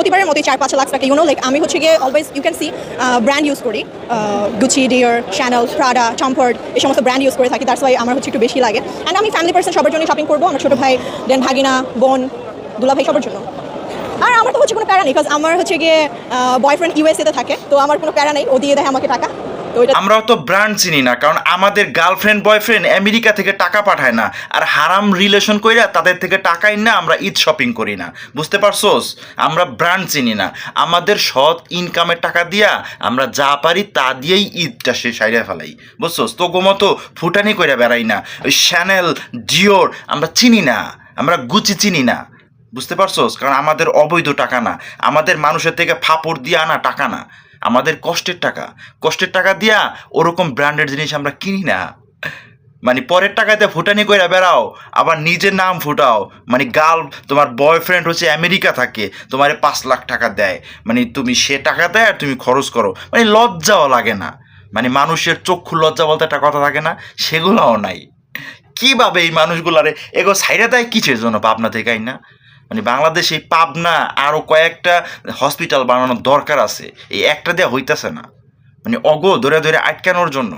প্রতিবারের মতোই 4-5 লাখ টাকা লাইক আমি হচ্ছে গিয়ে always you can see brand use করি, Gucci, Dior, Chanel, Prada, Tom Ford এই সমস্ত ব্র্যান্ড ইউজ করে থাকি। দ্যাটস ওয়াই আমার হচ্ছে একটু বেশি লাগে। অ্যান্ড আমি ফ্যামিলি পার্সন, সবার জন্য শপিং করবো, আমার ছোটো ভাই, দেন ভাগিনা, বোন, দুলা ভাই, সবার জন্য। আর আমার তো হচ্ছে কোনো প্যারা নেই, বিকজ আমার হচ্ছে গিয়ে বয়ফ্রেন্ড ইউএসএতে থাকে, তো আমার কোনো প্যারা নেই, ও দিয়ে দেয় আমাকে টাকা। আমরাও তো ব্র্যান্ড চিনি না, কারণ আমাদের গার্লফ্রেন্ড বয়ফ্রেন্ড আমেরিকা থেকে টাকা পাঠায় না, আর হারাম রিলেশন কইরা তাদের থেকে টাকাই না আমরা ঈদ শপিং করি না। বুঝতে পারছোস? আমরা ব্র্যান্ড চিনি না, আমাদের সৎ ইনকামের টাকা দিয়া আমরা যা পারি তা দিয়েই ঈদটা সে সাইরা ফেলাই। বুঝছোস? তো গোমতো ফুটানি কইরা বেড়াই না, ওই শ্যানেল, ডিওর আমরা চিনি না, আমরা গুচি চিনি না। বুঝতে পারছোস? কারণ আমাদের অবৈধ টাকা না, আমাদের মানুষের থেকে ফাপড় দিয়ে আনা টাকা না, আমাদের কষ্টের টাকা দিয়া ওরকম ব্র্যান্ডেড জিনিস আমরা কিনি না। মানে পরের টাকাতে ফুটানি কইরা বেড়াও, আবার নিজের নাম ফুটাও। মানে তোমার বয়ফ্রেন্ড হচ্ছে আমেরিকা থাকে, তোমারে 5 লাখ টাকা দেয়, মানে তুমি সে টাকা দেয় আর তুমি খরচ করো, মানে লজ্জাও লাগে না? মানে মানুষের চক্ষু লজ্জা বলতে একটা কথা থাকে না, সেগুলোও নাই। কিভাবে এই মানুষগুলারে এগো সাইডে দেয় কিসের জন্য? পাবনা থেকে না, মানে বাংলাদেশে এই পাবনা আরও কয়েকটা হসপিটাল বানানোর দরকার আছে, এই একটা দেওয়া হইতেছে না, মানে ধরে ধরে আটকানোর জন্য।